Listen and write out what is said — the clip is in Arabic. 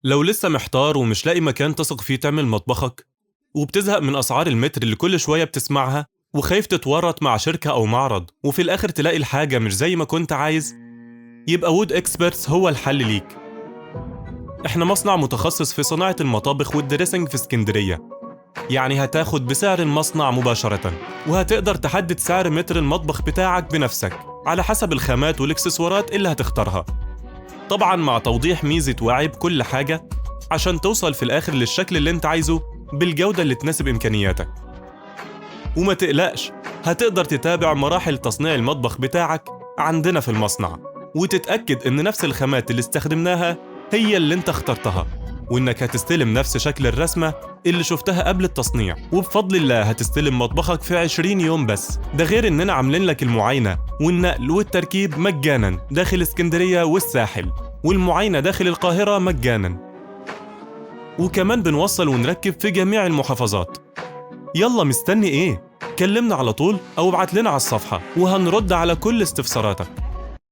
لو لسه محتار ومش لاقي مكان تثق فيه تعمل مطبخك، وبتزهق من أسعار المتر اللي كل شوية بتسمعها، وخايف تتورط مع شركة أو معرض وفي الآخر تلاقي الحاجة مش زي ما كنت عايز، يبقى وود اكسبرتس هو الحل ليك. احنا مصنع متخصص في صناعة المطابخ والدريسنج في اسكندرية، يعني هتاخد بسعر المصنع مباشرة، وهتقدر تحدد سعر متر المطبخ بتاعك بنفسك على حسب الخامات والاكسسوارات اللي هتختارها، طبعا مع توضيح ميزة وعي بكل حاجة عشان توصل في الآخر للشكل اللي انت عايزه بالجودة اللي تناسب إمكانياتك. وما تقلقش، هتقدر تتابع مراحل تصنيع المطبخ بتاعك عندنا في المصنع، وتتأكد إن نفس الخامات اللي استخدمناها هي اللي انت اخترتها، وإنك هتستلم نفس شكل الرسمة اللي شفتها قبل التصنيع، وبفضل الله هتستلم مطبخك في 20 يوم بس. ده غير إننا عاملين لك المعاينة والنقل والتركيب مجانا داخل اسكندرية والساحل، والمعاينة داخل القاهرة مجانا، وكمان بنوصل ونركب في جميع المحافظات. يلا مستني ايه؟ كلمنا على طول أو ابعت لنا على الصفحة وهنرد على كل استفساراتك.